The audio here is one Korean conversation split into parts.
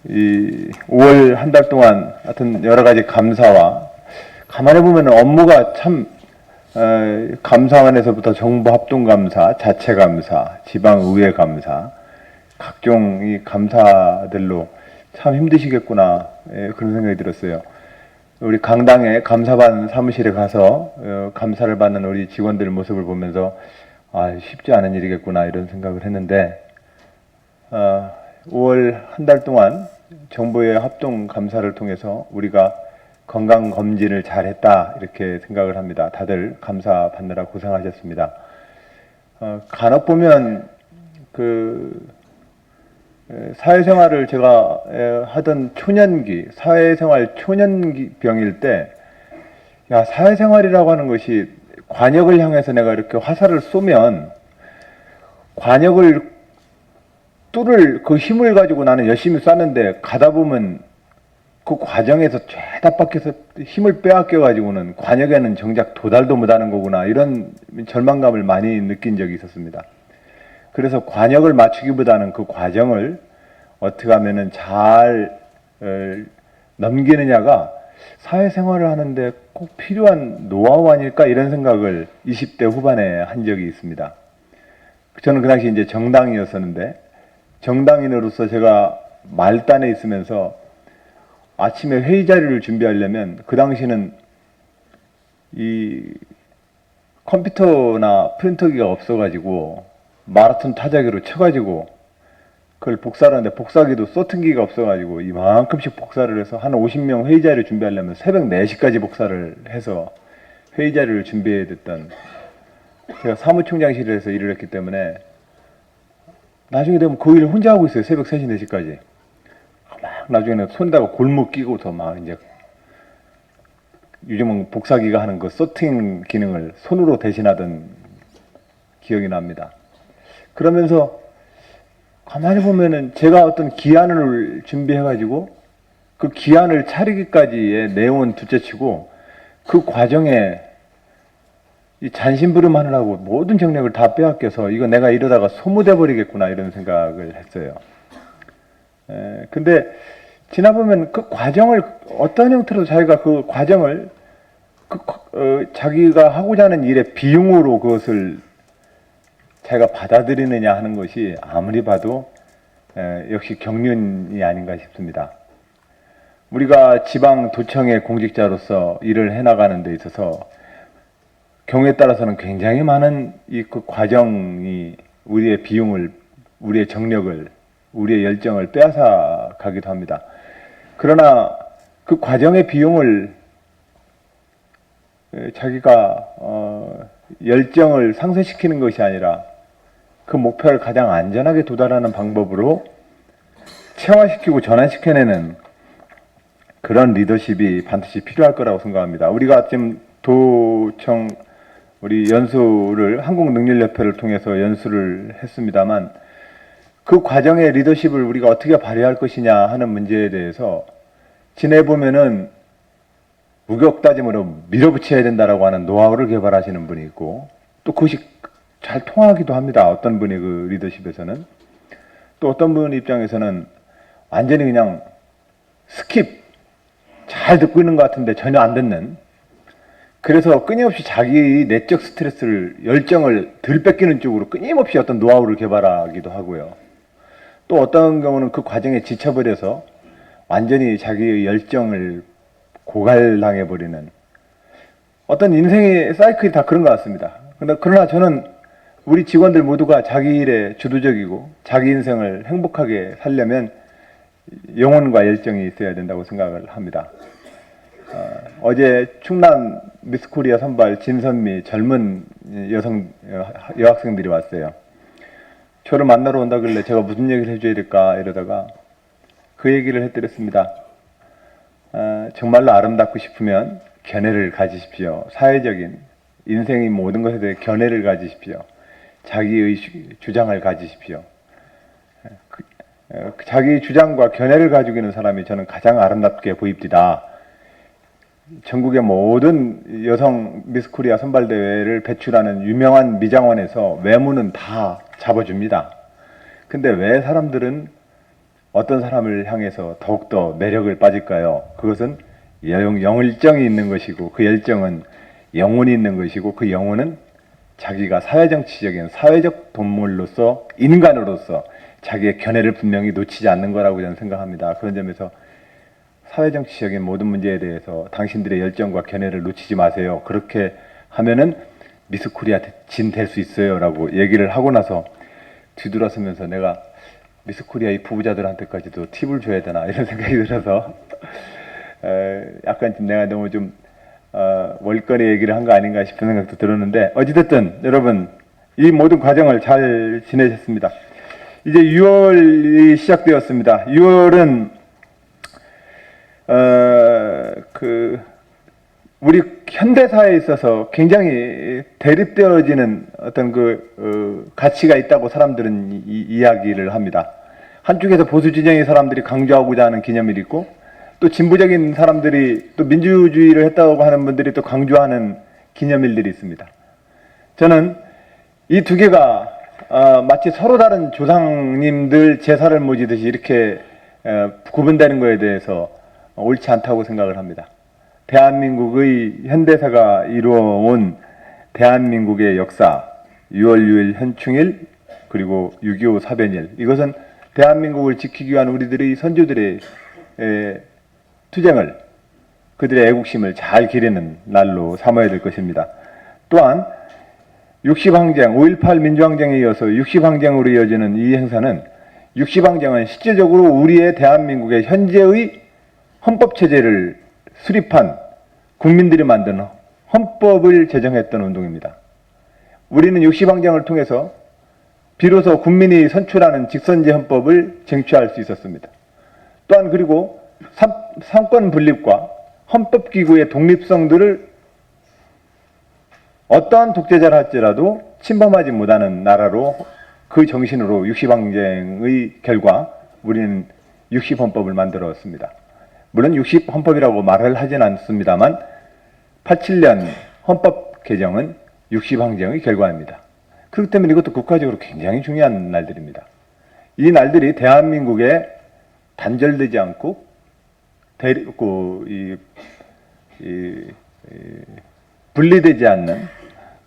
이 5월 한 달 동안 하여튼 여러 가지 감사와 가만히 보면 업무가 참 감사원에서부터 정부합동감사, 자체감사, 지방의회 감사, 각종 이 감사들로 참 힘드시겠구나 그런 생각이 들었어요. 우리 강당에 감사반 사무실에 가서 감사를 받는 우리 직원들 모습을 보면서 쉽지 않은 일이겠구나 이런 생각을 했는데 5월 한 달 동안 정부의 합동 감사를 통해서 우리가 건강검진을 잘했다 이렇게 생각을 합니다. 다들 감사 받느라 고생하셨습니다. 간혹 보면 사회생활을 제가 하던 초년기, 사회생활 초년병일 때, 사회생활이라고 하는 것이 관역을 향해서 내가 이렇게 화살을 쏘면 관역을 뚫을 그 힘을 가지고 나는 열심히 쐈는데 가다 보면 그 과정에서 죄다 밖에서 힘을 빼앗겨 가지고는 관역에는 정작 도달도 못하는 거구나 이런 절망감을 많이 느낀 적이 있었습니다. 그래서 관역을 맞추기보다는 그 과정을 어떻게 하면은 잘 넘기느냐가 사회생활을 하는데 꼭 필요한 노하우 아닐까 이런 생각을 20대 후반에 한 적이 있습니다. 저는 그 당시 이제 정당이었었는데 정당인으로서 제가 말단에 있으면서 아침에 회의 자료를 준비하려면 그 당시는 이 컴퓨터나 프린터기가 없어가지고 마라톤 타자기로 쳐가지고 그걸 복사를 하는데 복사기도 소팅기가 없어가지고 이만큼씩 복사를 해서 한 50명 회의 자료 준비하려면 새벽 4시까지 복사를 해서 회의 자료를 준비해야 됐던 제가 사무총장실에서 일을 했기 때문에 나중에 되면 그 일을 혼자 하고 있어요. 새벽 3시, 4시까지. 막 나중에는 손에다가 골무 끼고서 막 이제 요즘은 복사기가 하는 그 소팅 기능을 손으로 대신하던 기억이 납니다. 그러면서 가만히 보면은 제가 어떤 기한을 준비해가지고 그 기한을 차리기까지의 내용은 둘째치고 그 과정에 이 잔심부름하느라고 모든 정력을 다 빼앗겨서 이거 내가 이러다가 소모돼 버리겠구나 이런 생각을 했어요. 근데 지나보면 그 과정을 어떤 형태로 자기가 그 과정을 자기가 하고자 하는 일의 비용으로 그것을 자기가 받아들이느냐 하는 것이 아무리 봐도 역시 경륜이 아닌가 싶습니다. 우리가 지방도청의 공직자로서 일을 해나가는 데 있어서 경우에 따라서는 굉장히 많은 그 과정이 우리의 비용을, 우리의 정력을, 우리의 열정을 빼앗아 가기도 합니다. 그러나 그 과정의 비용을 자기가 열정을 상쇄시키는 것이 아니라 그 목표를 가장 안전하게 도달하는 방법으로 체화시키고 전환시켜내는 그런 리더십이 반드시 필요할 거라고 생각합니다. 우리가 지금 도청 우리 연수를 한국능률협회를 통해서 연수를 했습니다만 그 과정의 리더십을 우리가 어떻게 발휘할 것이냐 하는 문제에 대해서 지내보면은 무격다짐으로 밀어붙여야 된다라고 하는 노하우를 개발하시는 분이 있고 또 그것이 잘 통하기도 합니다. 어떤 분의 그 리더십에서는 또 어떤 분 입장에서는 완전히 그냥 스킵 잘 듣고 있는 것 같은데 전혀 안 듣는 그래서 끊임없이 자기 내적 스트레스를 열정을 덜 뺏기는 쪽으로 끊임없이 어떤 노하우를 개발하기도 하고요. 또 어떤 경우는 그 과정에 지쳐버려서 완전히 자기의 열정을 고갈당해버리는 어떤 인생의 사이클이 다 그런 것 같습니다. 그러나 저는 우리 직원들 모두가 자기 일에 주도적이고 자기 인생을 행복하게 살려면 영혼과 열정이 있어야 된다고 생각을 합니다. 어제 충남 미스코리아 선발 진선미 젊은 여학생들이 왔어요. 저를 만나러 온다길래 제가 무슨 얘기를 해줘야 될까 이러다가 그 얘기를 해드렸습니다. 정말로 아름답고 싶으면 견해를 가지십시오. 사회적인 인생의 모든 것에 대해 견해를 가지십시오. 자기의 주장을 가지십시오. 자기 주장과 견해를 가지고 있는 사람이 저는 가장 아름답게 보입니다. 전국의 모든 여성 미스코리아 선발대회를 배출하는 유명한 미장원에서 외모는 다 잡아줍니다. 근데 왜 사람들은 어떤 사람을 향해서 더욱더 매력을 빠질까요? 그것은 열정이 있는 것이고, 그 열정은 영혼이 있는 것이고, 그 영혼은 자기가 사회정치적인 사회적 동물로서, 인간으로서 자기의 견해를 분명히 놓치지 않는 거라고 저는 생각합니다. 그런 점에서 사회정치적인 모든 문제에 대해서 당신들의 열정과 견해를 놓치지 마세요. 그렇게 하면은 미스 코리아 진 될 수 있어요 라고 얘기를 하고 나서 뒤돌아서면서 내가 미스 코리아 이 부부자들한테까지도 팁을 줘야 되나 이런 생각이 들어서 약간 좀 내가 너무 좀 월권의 얘기를 한 거 아닌가 싶은 생각도 들었는데, 어찌됐든 여러분 이 모든 과정을 잘 지내셨습니다. 이제 6월이 시작되었습니다. 6월은 우리 현대사에 있어서 굉장히 대립되어지는 어떤 가치가 있다고 사람들은 이야기를 합니다. 한쪽에서 보수 진영의 사람들이 강조하고자 하는 기념일이 있고, 또 진보적인 사람들이, 또 민주주의를 했다고 하는 분들이 또 강조하는 기념일들이 있습니다. 저는 이 두 개가 마치 서로 다른 조상님들 제사를 모시듯이 이렇게 구분되는 것에 대해서 옳지 않다고 생각을 합니다. 대한민국의 현대사가 이루어온 대한민국의 역사, 6월 6일 현충일, 그리고 6.25 사변일, 이것은 대한민국을 지키기 위한 우리들의 선조들의 투쟁을, 그들의 애국심을 잘 기리는 날로 삼아야 될 것입니다. 또한 60항쟁, 5.18 민주항쟁에 이어서 60항쟁으로 이어지는 이 행사는, 60항쟁은 실질적으로 우리의 대한민국의 현재의 헌법체제를 수립한 국민들이 만든 헌법을 제정했던 운동입니다. 우리는 60항쟁을 통해서 비로소 국민이 선출하는 직선제 헌법을 쟁취할 수 있었습니다. 또한 그리고 삼권 분립과 헌법기구의 독립성들을 어떠한 독재자를 할지라도 침범하지 못하는 나라로, 그 정신으로 60항쟁의 결과 우리는 60헌법을 만들었습니다. 물론 60헌법이라고 말을 하진 않습니다만 87년 헌법 개정은 60항쟁의 결과입니다. 그렇기 때문에 이것도 국가적으로 굉장히 중요한 날들입니다. 이 날들이 대한민국에 단절되지 않고 분리되지 않는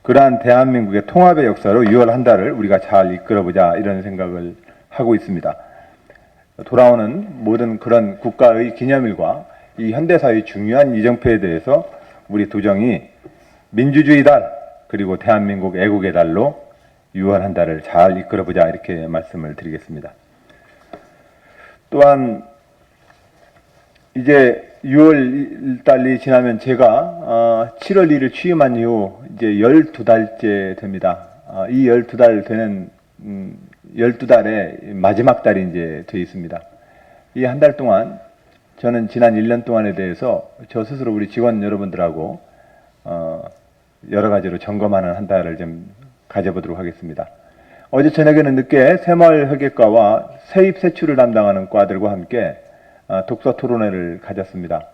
그러한 대한민국의 통합의 역사로 6월 한 달을 우리가 잘 이끌어보자, 이런 생각을 하고 있습니다. 돌아오는 모든 그런 국가의 기념일과 이 현대사의 중요한 이정표에 대해서 우리 도정이 민주주의 달, 그리고 대한민국 애국의 달로 6월 한 달을 잘 이끌어보자, 이렇게 말씀을 드리겠습니다. 또한 이제 6월 달이 지나면 제가 7월 1일 취임한 이후 이제 12달째 됩니다. 이 12달 되는 12달의 마지막 달이 이제 되어 있습니다. 이 한 달 동안 저는 지난 1년 동안에 대해서 저 스스로 우리 직원 여러분들하고 여러 가지로 점검하는 한 달을 좀 가져보도록 하겠습니다. 어제 저녁에는 늦게 새마을회계과와 세입세출을 담당하는 과들과 함께 독서 토론회를 가졌습니다.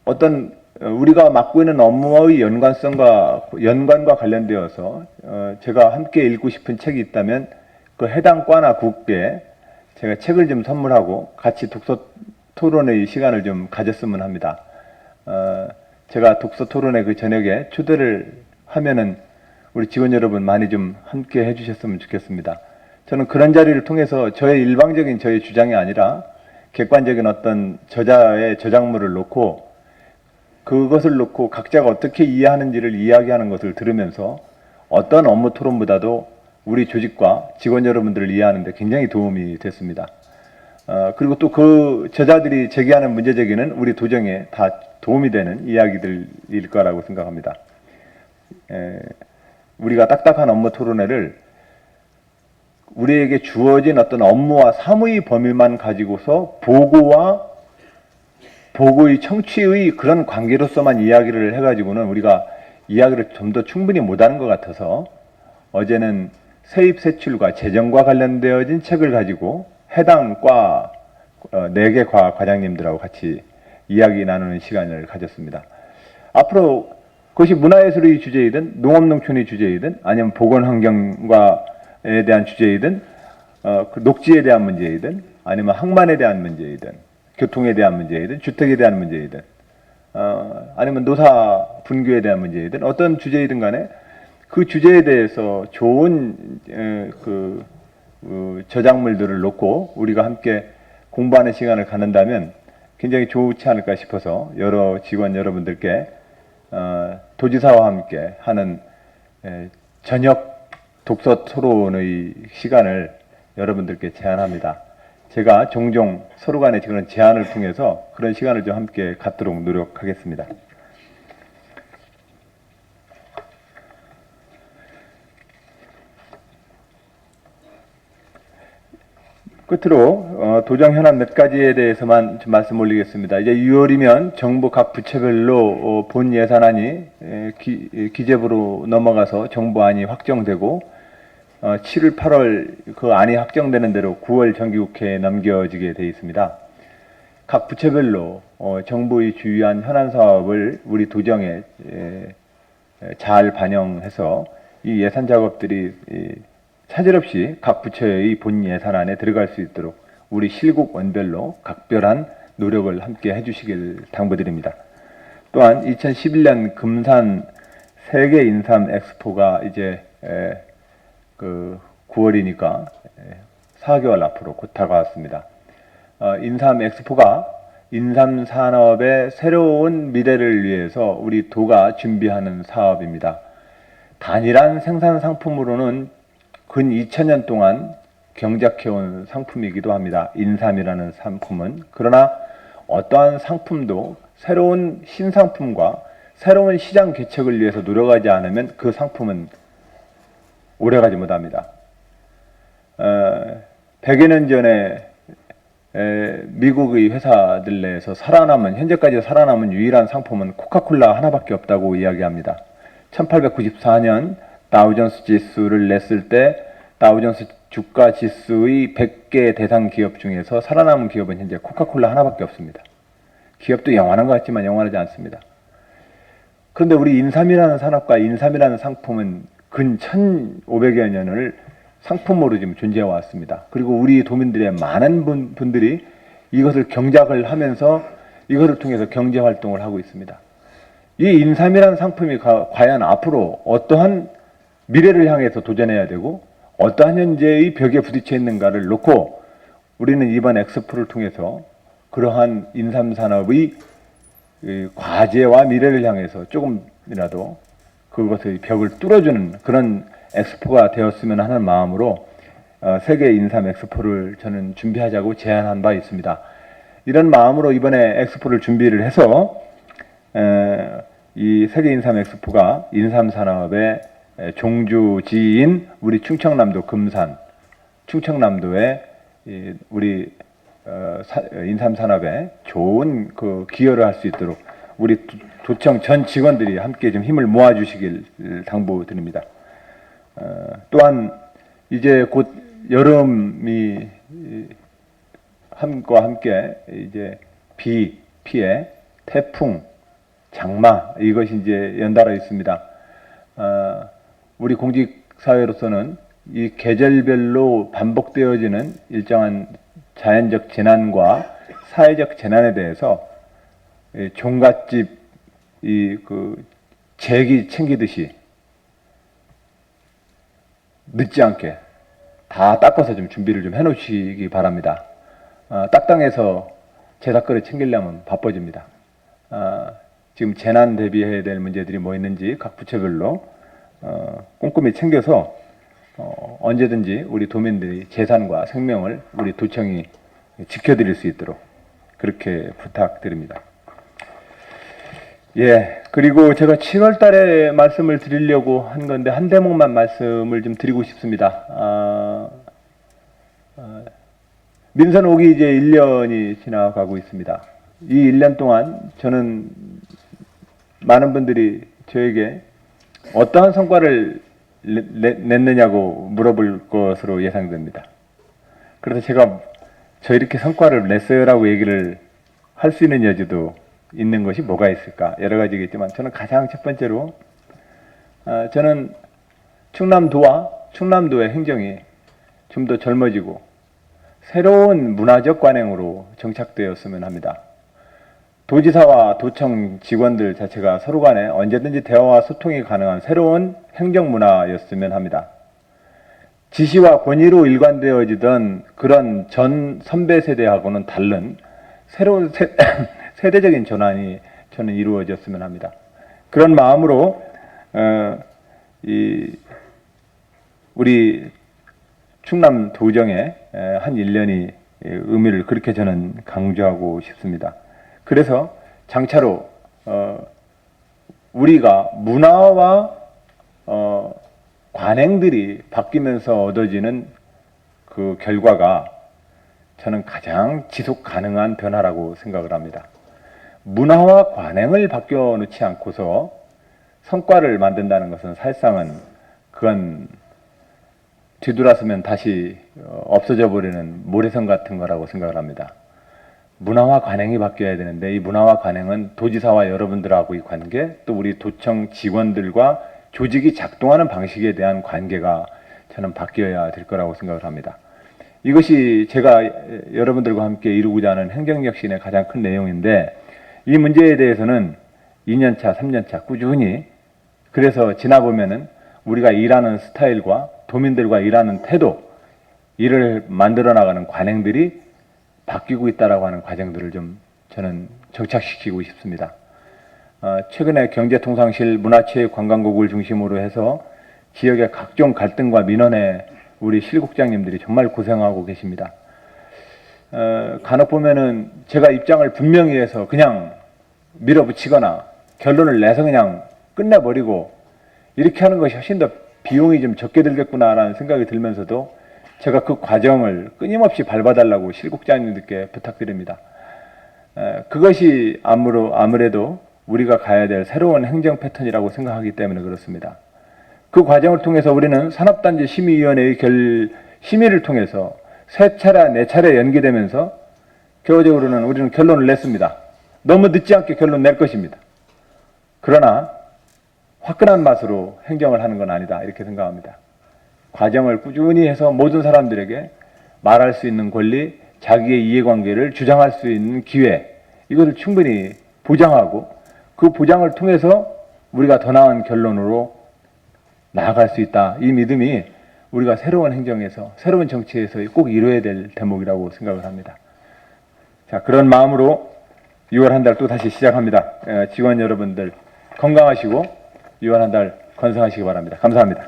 어떤 우리가 맡고 있는 업무의 연관과 관련되어서 제가 함께 읽고 싶은 책이 있다면 그 해당 과나 국에 제가 책을 좀 선물하고 같이 독서 토론회의 시간을 좀 가졌으면 합니다. 제가 독서 토론회 그 저녁에 초대를 하면은 우리 직원 여러분 많이 좀 함께 해주셨으면 좋겠습니다. 저는 그런 자리를 통해서 저의 일방적인 저의 주장이 아니라 객관적인 어떤 저자의 저작물을 놓고 그것을 놓고 각자가 어떻게 이해하는지를 이야기하는 것을 들으면서 어떤 업무 토론보다도 우리 조직과 직원 여러분들을 이해하는 데 굉장히 도움이 됐습니다. 그리고 또 그 저자들이 제기하는 문제 제기는 우리 도정에 다 도움이 되는 이야기들일 거라고 생각합니다. 우리가 딱딱한 업무 토론회를 우리에게 주어진 어떤 업무와 사무의 범위만 가지고서 보고의 청취의 그런 관계로서만 이야기를 해가지고는 우리가 이야기를 좀 더 충분히 못하는 것 같아서 어제는 세입세출과 재정과 관련되어진 책을 가지고 해당 과 4개 과 과장님들하고 같이 이야기 나누는 시간을 가졌습니다. 앞으로 그것이 문화예술의 주제이든 농업농촌의 주제이든 아니면 보건환경과에 대한 주제이든 그 녹지에 대한 문제이든 아니면 항만에 대한 문제이든 교통에 대한 문제이든 주택에 대한 문제이든 아니면 노사 분규에 대한 문제이든 어떤 주제이든 간에 그 주제에 대해서 좋은 저작물들을 놓고 우리가 함께 공부하는 시간을 갖는다면 굉장히 좋지 않을까 싶어서 여러 직원 여러분들께 도지사와 함께 하는 저녁 독서 토론의 시간을 여러분들께 제안합니다. 제가 종종 서로 간의 그런 제안을 통해서 그런 시간을 좀 함께 갖도록 노력하겠습니다. 끝으로 도정 현안 몇 가지에 대해서만 좀 말씀 올리겠습니다. 이제 6월이면 정부 각 부처별로 본 예산안이 기재부로 넘어가서 정부안이 확정되고 7월, 8월 그 안이 확정되는 대로 9월 정기국회에 넘겨지게 되어 있습니다. 각 부처별로 정부의 주요한 현안 사업을 우리 도정에 잘 반영해서 이 예산 작업들이 차질 없이 각 부처의 본 예산안에 들어갈 수 있도록 우리 실국 원별로 각별한 노력을 함께 해주시길 당부드립니다. 또한 2011년 금산 세계 인삼 엑스포가 이제 9월이니까 4개월 앞으로 곧 다가왔습니다. 인삼 엑스포가 인삼 산업의 새로운 미래를 위해서 우리 도가 준비하는 사업입니다. 단일한 생산 상품으로는 근 2000년 동안 경작해온 상품이기도 합니다. 인삼이라는 상품은. 그러나 어떠한 상품도 새로운 신상품과 새로운 시장 개척을 위해서 노력하지 않으면 그 상품은 오래가지 못합니다. 100여 년 전에 미국의 회사들 내에서 현재까지 살아남은 유일한 상품은 코카콜라 하나밖에 없다고 이야기합니다. 1894년 다우존스 지수를 냈을 때 다우존스 주가 지수의 100개 대상 기업 중에서 살아남은 기업은 현재 코카콜라 하나밖에 없습니다. 기업도 영원한 것 같지만 영원하지 않습니다. 그런데 우리 인삼이라는 산업과 인삼이라는 상품은 근 1500여 년을 상품으로 지금 존재해 왔습니다. 그리고 우리 도민들의 많은 분들이 이것을 경작을 하면서 이것을 통해서 경제 활동을 하고 있습니다. 이 인삼이라는 상품이 과연 앞으로 어떠한 미래를 향해서 도전해야 되고 어떠한 현재의 벽에 부딪혀 있는가를 놓고 우리는 이번 엑스포를 통해서 그러한 인삼 산업의 과제와 미래를 향해서 조금이라도 그것의 벽을 뚫어주는 그런 엑스포가 되었으면 하는 마음으로 세계 인삼 엑스포를 저는 준비하자고 제안한 바 있습니다. 이런 마음으로 이번에 엑스포를 준비를 해서 이 세계 인삼 엑스포가 인삼 산업의 종주지인 우리 충청남도 금산, 충청남도의 우리 인삼 산업에 좋은 그 기여를 할 수 있도록 우리 도청 전 직원들이 함께 좀 힘을 모아주시길 당부드립니다. 또한 이제 곧 여름이 함과 함께 이제 피해, 태풍, 장마 이것이 이제 연달아 있습니다. 우리 공직사회로서는 이 계절별로 반복되어지는 일정한 자연적 재난과 사회적 재난에 대해서 종갓집 제기 챙기듯이 늦지 않게 다 닦아서 좀 준비를 좀 해놓으시기 바랍니다. 딱땅해서 제사거리 챙기려면 바빠집니다. 지금 재난 대비해야 될 문제들이 뭐 있는지 각 부처별로 꼼꼼히 챙겨서 언제든지 우리 도민들이 재산과 생명을 우리 도청이 지켜드릴 수 있도록 그렇게 부탁드립니다. 예, 그리고 제가 7월 달에 말씀을 드리려고 한 건데 한 대목만 말씀을 좀 드리고 싶습니다. 민선 오기 이제 1년이 지나가고 있습니다. 이 1년 동안 저는 많은 분들이 저에게 어떠한 성과를 냈느냐고 물어볼 것으로 예상됩니다. 그래서 제가 저 이렇게 성과를 냈어요라고 얘기를 할 수 있는 여지도 있는 것이 뭐가 있을까? 여러 가지겠지만 저는 가장 첫 번째로 저는 충남도와 충남도의 행정이 좀 더 젊어지고 새로운 문화적 관행으로 정착되었으면 합니다. 도지사와 도청 직원들 자체가 서로 간에 언제든지 대화와 소통이 가능한 새로운 행정 문화였으면 합니다. 지시와 권위로 일관되어지던 그런 전 선배 세대하고는 다른 새로운 세대적인 전환이 저는 이루어졌으면 합니다. 그런 마음으로 우리 충남 도정의 한 1년이 의미를 그렇게 저는 강조하고 싶습니다. 그래서 장차로 우리가 문화와 관행들이 바뀌면서 얻어지는 그 결과가 저는 가장 지속 가능한 변화라고 생각을 합니다. 문화와 관행을 바뀌어놓지 않고서 성과를 만든다는 것은 사실상은 그건 뒤돌아서면 다시 없어져 버리는 모래성 같은 거라고 생각을 합니다. 문화와 관행이 바뀌어야 되는데 이 문화와 관행은 도지사와 여러분들하고의 관계, 또 우리 도청 직원들과 조직이 작동하는 방식에 대한 관계가 저는 바뀌어야 될 거라고 생각을 합니다. 이것이 제가 여러분들과 함께 이루고자 하는 행정혁신의 가장 큰 내용인데 이 문제에 대해서는 2년차, 3년차 꾸준히 그래서 지나보면은 우리가 일하는 스타일과 도민들과 일하는 태도, 일을 만들어 나가는 관행들이 바뀌고 있다라고 하는 과정들을 좀 저는 정착시키고 싶습니다. 최근에 경제통상실 문화체육관광국을 중심으로 해서 지역의 각종 갈등과 민원에 우리 실국장님들이 정말 고생하고 계십니다. 간혹 보면은 제가 입장을 분명히 해서 그냥 밀어붙이거나 결론을 내서 그냥 끝내버리고 이렇게 하는 것이 훨씬 더 비용이 좀 적게 들겠구나라는 생각이 들면서도 제가 그 과정을 끊임없이 밟아달라고 실국장님들께 부탁드립니다. 그것이 아무래도 우리가 가야 될 새로운 행정 패턴이라고 생각하기 때문에 그렇습니다. 그 과정을 통해서 우리는 산업단지 심의위원회의 심의를 통해서 3차례, 4차례 연기되면서 결과적으로는 우리는 결론을 냈습니다. 너무 늦지 않게 결론 낼 것입니다. 그러나 화끈한 맛으로 행정을 하는 건 아니다 이렇게 생각합니다. 과정을 꾸준히 해서 모든 사람들에게 말할 수 있는 권리, 자기의 이해관계를 주장할 수 있는 기회 이것을 충분히 보장하고 그 보장을 통해서 우리가 더 나은 결론으로 나아갈 수 있다. 이 믿음이 우리가 새로운 행정에서 새로운 정치에서 꼭 이루어야 될 대목이라고 생각을 합니다. 자, 그런 마음으로 6월 한 달 또 다시 시작합니다. 직원 여러분들 건강하시고 6월 한 달 건승하시기 바랍니다. 감사합니다.